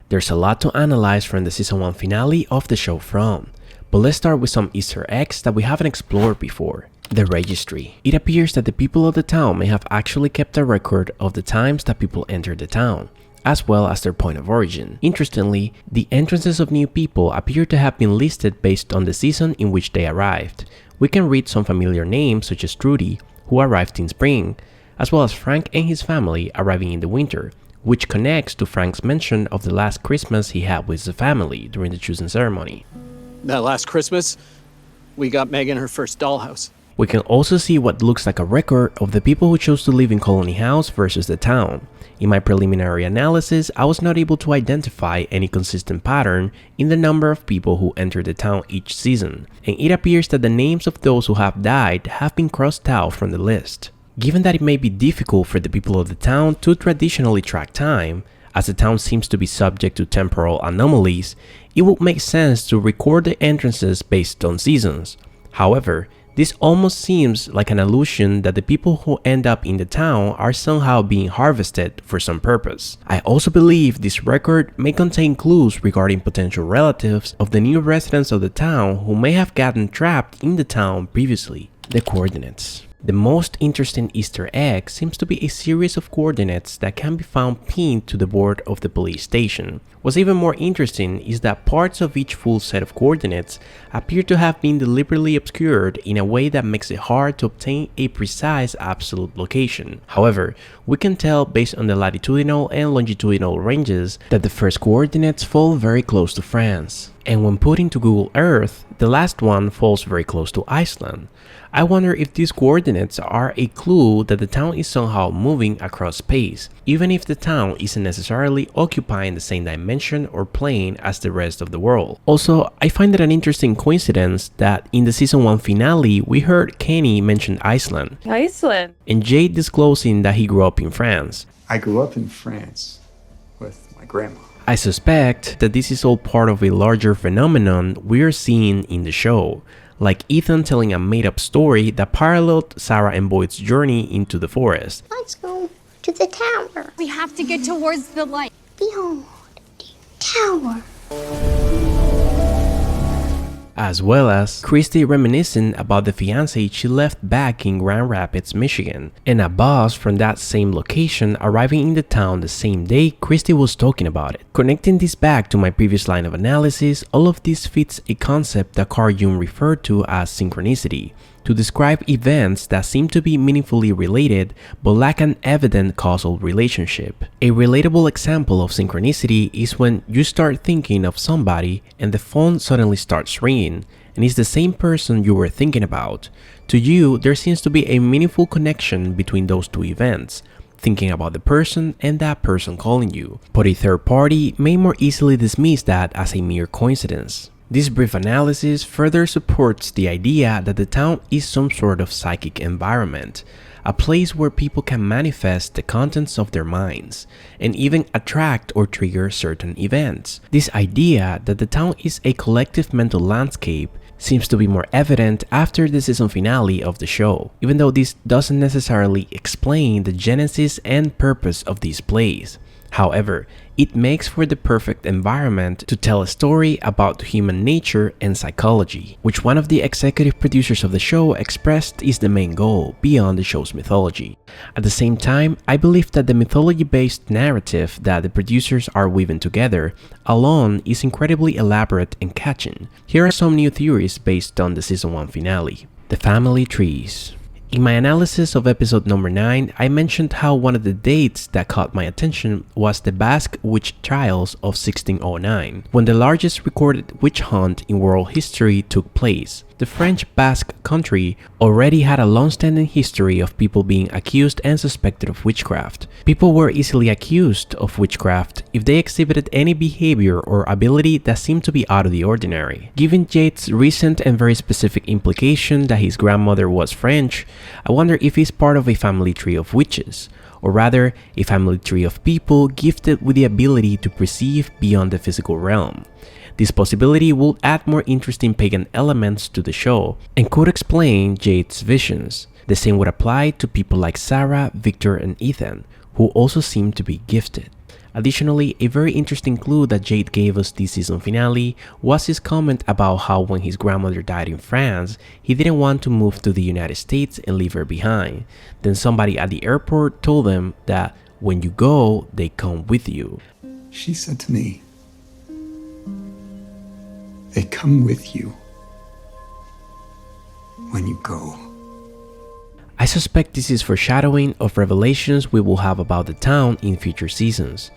There's a lot to analyze from the Season 1 finale of the show From, but let's start with some Easter eggs that we haven't explored before. The Registry. It appears that the people of the town may have actually kept a record of the times that people entered the town, as well as their point of origin. Interestingly, the entrances of new people appear to have been listed based on the season in which they arrived. We can read some familiar names such as Trudy, who arrived in spring, as well as Frank and his family arriving in the winter, which connects to Frank's mention of the last Christmas he had with the family during the choosing ceremony. That last Christmas, we got Megan her first dollhouse. We can also see what looks like a record of the people who chose to live in Colony House versus the town. In my preliminary analysis, I was not able to identify any consistent pattern in the number of people who entered the town each season, and it appears that the names of those who have died have been crossed out from the list. Given that it may be difficult for the people of the town to traditionally track time, as the town seems to be subject to temporal anomalies, it would make sense to record the entrances based on seasons. However, this almost seems like an allusion that the people who end up in the town are somehow being harvested for some purpose. I also believe this record may contain clues regarding potential relatives of the new residents of the town who may have gotten trapped in the town previously. The coordinates. The most interesting Easter egg seems to be a series of coordinates that can be found pinned to the board of the police station. What's even more interesting is that parts of each full set of coordinates appear to have been deliberately obscured in a way that makes it hard to obtain a precise absolute location. However, we can tell based on the latitudinal and longitudinal ranges that the first coordinates fall very close to France, and when put into Google Earth, the last one falls very close to Iceland. I wonder if these coordinates are a clue that the town is somehow moving across space, even if the town isn't necessarily occupying the same dimension or plane as the rest of the world. Also, I find it an interesting coincidence that in the Season 1 finale, we heard Kenny mention Iceland. Iceland. And Jade disclosing that he grew up in France. I grew up in France with my grandma. I suspect that this is all part of a larger phenomenon we're seeing in the show, like Ethan telling a made-up story that paralleled Sarah and Boyd's journey into the forest. Let's go to the tower. We have to get towards the light. Behold, the tower. As well as Christy reminiscing about the fiancé she left back in Grand Rapids, Michigan, and a boss from that same location arriving in the town the same day Christy was talking about it. Connecting this back to my previous line of analysis, all of this fits a concept that Carl Jung referred to as synchronicity, to describe events that seem to be meaningfully related but lack an evident causal relationship. A relatable example of synchronicity is when you start thinking of somebody and the phone suddenly starts ringing, and it's the same person you were thinking about. To you, there seems to be a meaningful connection between those two events, thinking about the person and that person calling you, but a third party may more easily dismiss that as a mere coincidence. This brief analysis further supports the idea that the town is some sort of psychic environment, a place where people can manifest the contents of their minds, and even attract or trigger certain events. This idea that the town is a collective mental landscape seems to be more evident after the season finale of the show, even though this doesn't necessarily explain the genesis and purpose of these plays. However, it makes for the perfect environment to tell a story about human nature and psychology, which one of the executive producers of the show expressed is the main goal beyond the show's mythology. At the same time, I believe that the mythology-based narrative that the producers are weaving together alone is incredibly elaborate and catching. Here are some new theories based on the Season 1 finale. The family trees. In my analysis of episode number 9, I mentioned how one of the dates that caught my attention was the Basque witch trials of 1609, when the largest recorded witch hunt in world history took place. The French Basque country already had a long-standing history of people being accused and suspected of witchcraft. People were easily accused of witchcraft if they exhibited any behavior or ability that seemed to be out of the ordinary. Given Jade's recent and very specific implication that his grandmother was French, I wonder if he's part of a family tree of witches, or rather, a family tree of people gifted with the ability to perceive beyond the physical realm. This possibility would add more interesting pagan elements to the show and could explain Jade's visions. The same would apply to people like Sarah, Victor, and Ethan, who also seem to be gifted. Additionally, a very interesting clue that Jade gave us this season finale was his comment about how when his grandmother died in France, he didn't want to move to the United States and leave her behind. Then somebody at the airport told them that when you go, they come with you. She said to me, they come with you when you go. I suspect this is foreshadowing of revelations we will have about the town in future seasons.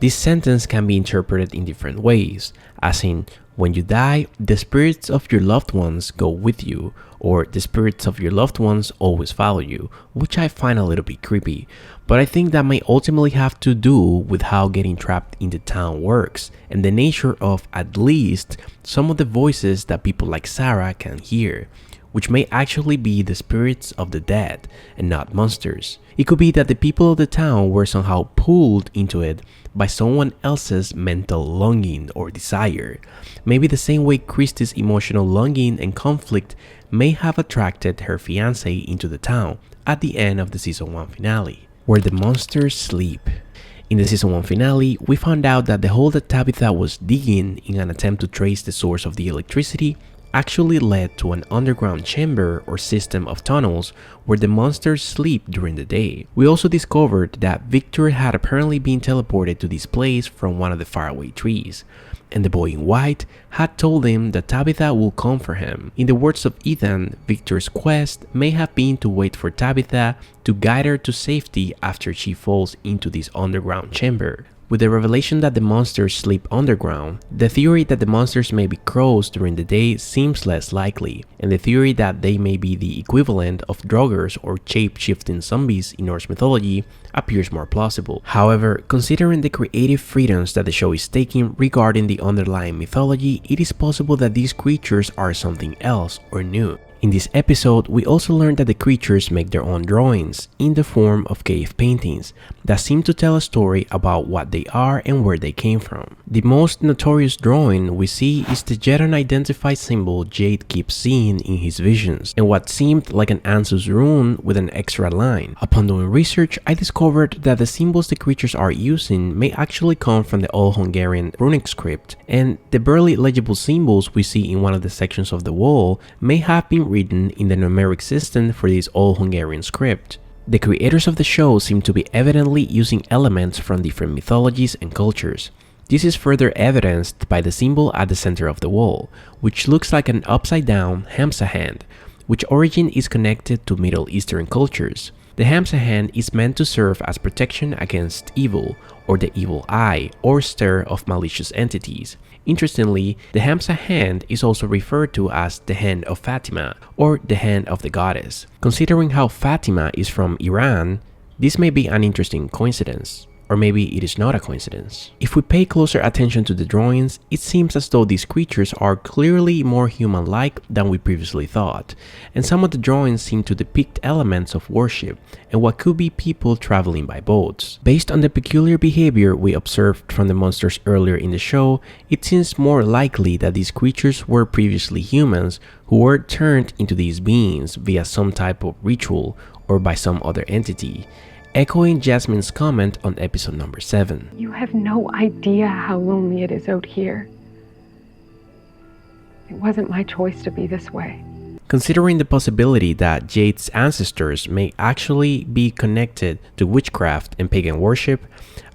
This sentence can be interpreted in different ways, as in, when you die, the spirits of your loved ones go with you, or the spirits of your loved ones always follow you, which I find a little bit creepy, but I think that may ultimately have to do with how getting trapped in the town works, and the nature of, at least, some of the voices that people like Sarah can hear, which may actually be the spirits of the dead and not monsters. It could be that the people of the town were somehow pulled into it by someone else's mental longing or desire, maybe the same way Christie's emotional longing and conflict may have attracted her fiancé into the town at the end of the season 1 finale, where the monsters sleep. In the season 1 finale, we found out that the hole that Tabitha was digging in an attempt to trace the source of the electricity actually led to an underground chamber or system of tunnels where the monsters sleep during the day. We also discovered that Victor had apparently been teleported to this place from one of the faraway trees, and the boy in white had told him that Tabitha will come for him. In the words of Ethan, Victor's quest may have been to wait for Tabitha to guide her to safety after she falls into this underground chamber. With the revelation that the monsters sleep underground, the theory that the monsters may be crows during the day seems less likely, and the theory that they may be the equivalent of Draugrs or shape-shifting zombies in Norse mythology appears more plausible. However, considering the creative freedoms that the show is taking regarding the underlying mythology, it is possible that these creatures are something else or new. In this episode, we also learned that the creatures make their own drawings in the form of cave paintings that seem to tell a story about what they are and where they came from. The most notorious drawing we see is the yet unidentified symbol Jade keeps seeing in his visions, and what seemed like an Ansus rune with an extra line. Upon doing research, I discovered that the symbols the creatures are using may actually come from the Old Hungarian runic script, and the barely legible symbols we see in one of the sections of the wall may have been written in the numeric system for this Old Hungarian script. The creators of the show seem to be evidently using elements from different mythologies and cultures. This is further evidenced by the symbol at the center of the wall, which looks like an upside-down Hamsa hand, which origin is connected to Middle Eastern cultures. The Hamsa hand is meant to serve as protection against evil, or the evil eye, or stare of malicious entities. Interestingly, the Hamsa hand is also referred to as the hand of Fatima, or the hand of the goddess. Considering how Fatima is from Iran, this may be an interesting coincidence. Or maybe it is not a coincidence. If we pay closer attention to the drawings, it seems as though these creatures are clearly more human-like than we previously thought, and some of the drawings seem to depict elements of worship and what could be people traveling by boats. Based on the peculiar behavior we observed from the monsters earlier in the show, it seems more likely that these creatures were previously humans who were turned into these beings via some type of ritual or by some other entity. Echoing Jasmine's comment on episode number 7. You have no idea how lonely it is out here. It wasn't my choice to be this way. Considering the possibility that Jade's ancestors may actually be connected to witchcraft and pagan worship,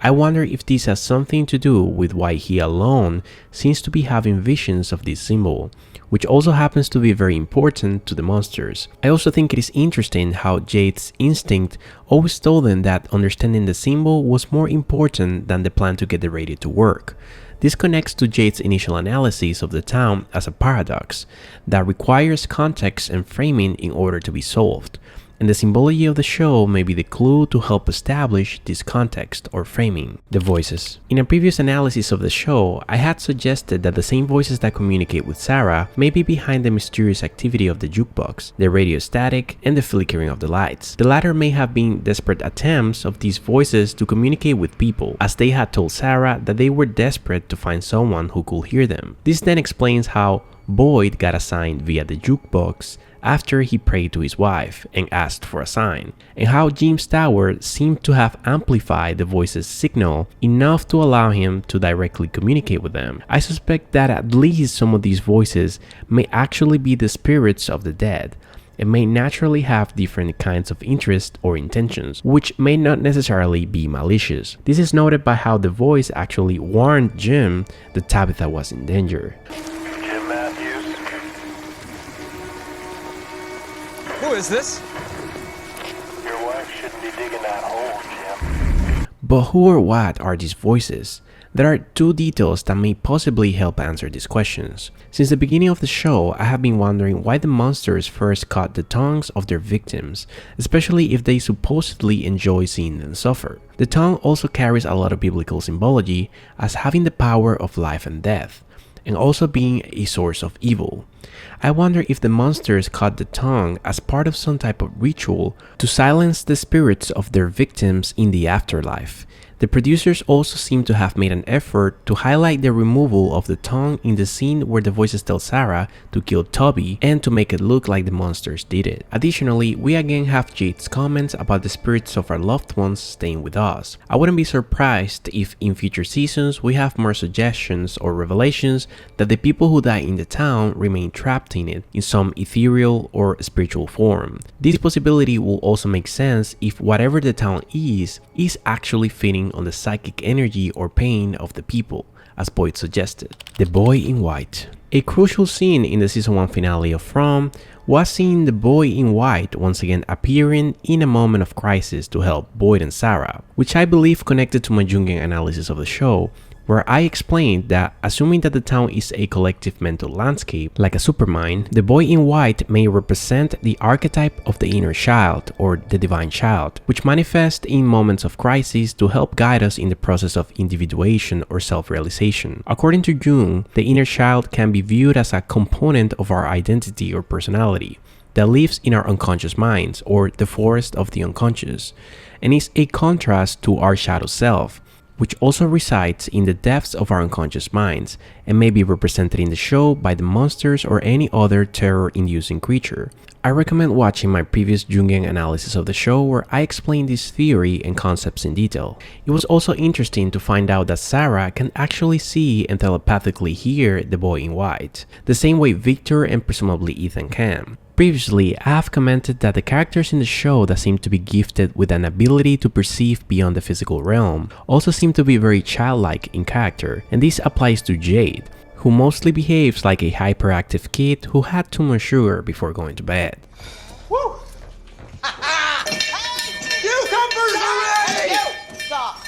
I wonder if this has something to do with why he alone seems to be having visions of this symbol, which also happens to be very important to the monsters. I also think it is interesting how Jade's instinct always told them that understanding the symbol was more important than the plan to get the radio to work. This connects to Jade's initial analysis of the town as a paradox that requires context and framing in order to be solved, and the symbology of the show may be the clue to help establish this context or framing. The voices. In a previous analysis of the show, I had suggested that the same voices that communicate with Sarah may be behind the mysterious activity of the jukebox, the radio static, and the flickering of the lights. The latter may have been desperate attempts of these voices to communicate with people, as they had told Sarah that they were desperate to find someone who could hear them. This then explains how, Boyd got a sign via the jukebox after he prayed to his wife and asked for a sign, and how Jim's tower seemed to have amplified the voice's signal enough to allow him to directly communicate with them. I suspect that at least some of these voices may actually be the spirits of the dead, and may naturally have different kinds of interests or intentions, which may not necessarily be malicious. This is noted by how the voice actually warned Jim that Tabitha was in danger. Jim Matthews. Who is this? Your wife shouldn't be digging that hole, Jim. But who or what are these voices? There are two details that may possibly help answer these questions. Since the beginning of the show, I have been wondering why the monsters first cut the tongues of their victims, especially if they supposedly enjoy seeing them suffer. The tongue also carries a lot of biblical symbology as having the power of life and death, and also being a source of evil. I wonder if the monsters cut the tongue as part of some type of ritual to silence the spirits of their victims in the afterlife. The producers also seem to have made an effort to highlight the removal of the tongue in the scene where the voices tell Sarah to kill Toby and to make it look like the monsters did it. Additionally, we again have Jade's comments about the spirits of our loved ones staying with us. I wouldn't be surprised if in future seasons we have more suggestions or revelations that the people who die in the town remain trapped in it in some ethereal or spiritual form. This possibility will also make sense if whatever the town is actually fitting on the psychic energy or pain of the people, as Boyd suggested. The Boy in White. A crucial scene in the season 1 finale of From was seeing the Boy in White once again appearing in a moment of crisis to help Boyd and Sarah, which I believe connected to my Jungian analysis of the show, where I explained that assuming that the town is a collective mental landscape, like a supermind, the Boy in White may represent the archetype of the inner child or the divine child, which manifests in moments of crisis to help guide us in the process of individuation or self-realization. According to Jung, the inner child can be viewed as a component of our identity or personality that lives in our unconscious minds or the forest of the unconscious, and is a contrast to our shadow self, which also resides in the depths of our unconscious minds and may be represented in the show by the monsters or any other terror-inducing creature. I recommend watching my previous Jungian analysis of the show where I explain this theory and concepts in detail. It was also interesting to find out that Sarah can actually see and telepathically hear the Boy in White, the same way Victor and presumably Ethan can. Previously, I have commented that the characters in the show that seem to be gifted with an ability to perceive beyond the physical realm also seem to be very childlike in character, and this applies to Jade, who mostly behaves like a hyperactive kid who had too much sugar before going to bed. Woo! Cucumbers are ready! Stop!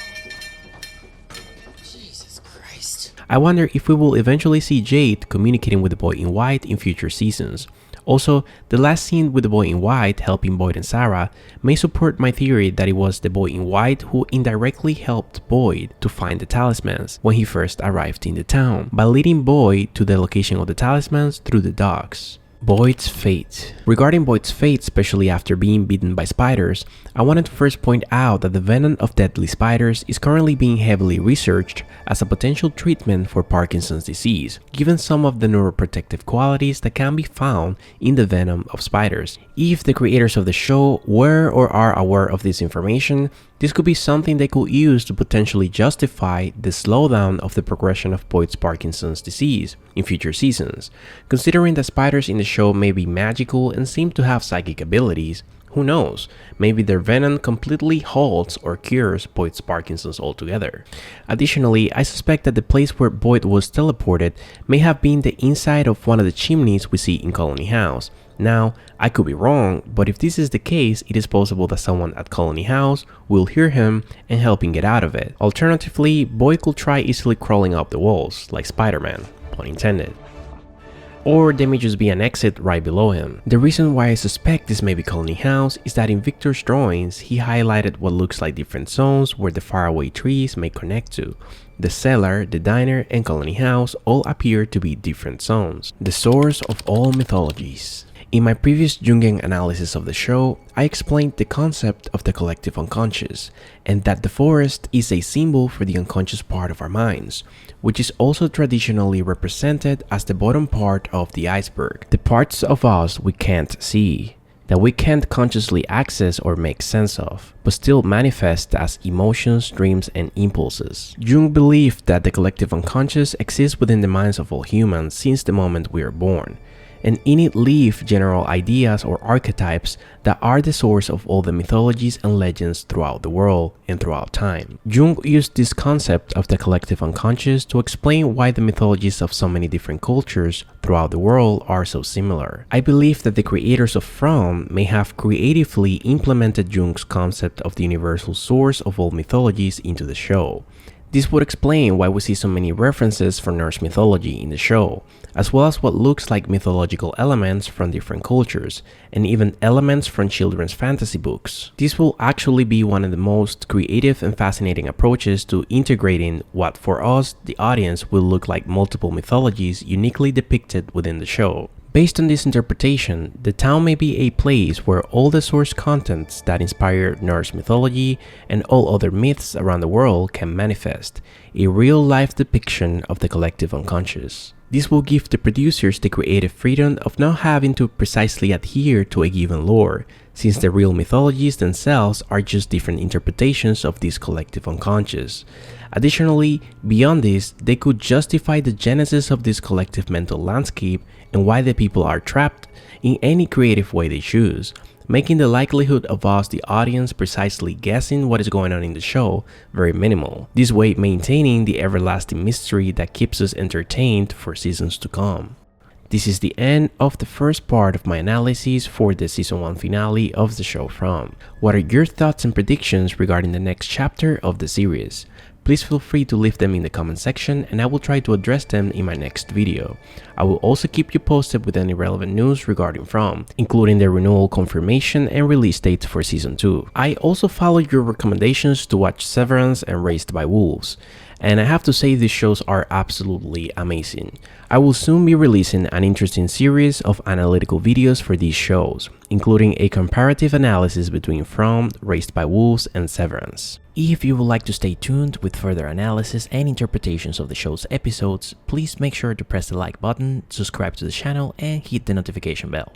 Jesus Christ. I wonder if we will eventually see Jade communicating with the Boy in White in future seasons. Also, the last scene with the Boy in White helping Boyd and Sarah may support my theory that it was the Boy in White who indirectly helped Boyd to find the talismans when he first arrived in the town, by leading Boyd to the location of the talismans through the docks. Boyd's fate. Regarding Boyd's fate, especially after being bitten by spiders, I wanted to first point out that the venom of deadly spiders is currently being heavily researched as a potential treatment for Parkinson's disease, given some of the neuroprotective qualities that can be found in the venom of spiders. If the creators of the show were or are aware of this information, this could be something they could use to potentially justify the slowdown of the progression of Boyd's Parkinson's disease in future seasons. Considering that spiders in the show may be magical and seem to have psychic abilities, who knows, maybe their venom completely halts or cures Boyd's Parkinson's altogether. Additionally, I suspect that the place where Boyd was teleported may have been the inside of one of the chimneys we see in Colony House. Now, I could be wrong, but if this is the case, it is possible that someone at Colony House will hear him and help him get out of it. Alternatively, Boyd could try easily crawling up the walls, like Spider-Man, pun intended. Or there may just be an exit right below him. The reason why I suspect this may be Colony House is that in Victor's drawings, he highlighted what looks like different zones where the faraway trees may connect to. The cellar, the diner, and Colony House all appear to be different zones. The source of all mythologies. In my previous Jungian analysis of the show, I explained the concept of the collective unconscious, and that the forest is a symbol for the unconscious part of our minds, which is also traditionally represented as the bottom part of the iceberg, the parts of us we can't see, that we can't consciously access or make sense of, but still manifest as emotions, dreams, and impulses. Jung believed that the collective unconscious exists within the minds of all humans since the moment we are born, and in it live general ideas or archetypes that are the source of all the mythologies and legends throughout the world and throughout time. Jung used this concept of the collective unconscious to explain why the mythologies of so many different cultures throughout the world are so similar. I believe that the creators of From may have creatively implemented Jung's concept of the universal source of all mythologies into the show. This would explain why we see so many references from Norse mythology in the show, as well as what looks like mythological elements from different cultures, and even elements from children's fantasy books. This will actually be one of the most creative and fascinating approaches to integrating what for us, the audience, will look like multiple mythologies uniquely depicted within the show. Based on this interpretation, the town may be a place where all the source contents that inspire Norse mythology and all other myths around the world can manifest, a real-life depiction of the collective unconscious. This will give the producers the creative freedom of not having to precisely adhere to a given lore, since the real mythologies themselves are just different interpretations of this collective unconscious. Additionally, beyond this, they could justify the genesis of this collective mental landscape and why the people are trapped in any creative way they choose, making the likelihood of us, the audience, precisely guessing what is going on in the show very minimal, this way maintaining the everlasting mystery that keeps us entertained for seasons to come. This is the end of the first part of my analysis for the season 1 finale of the show From. What are your thoughts and predictions regarding the next chapter of the series? Please feel free to leave them in the comment section and I will try to address them in my next video. I will also keep you posted with any relevant news regarding From, including the renewal confirmation and release dates for season 2. I also followed your recommendations to watch Severance and Raised by Wolves, and I have to say these shows are absolutely amazing. I will soon be releasing an interesting series of analytical videos for these shows, including a comparative analysis between From, Raised by Wolves, and Severance. If you would like to stay tuned with further analysis and interpretations of the show's episodes, please make sure to press the like button, subscribe to the channel, and hit the notification bell.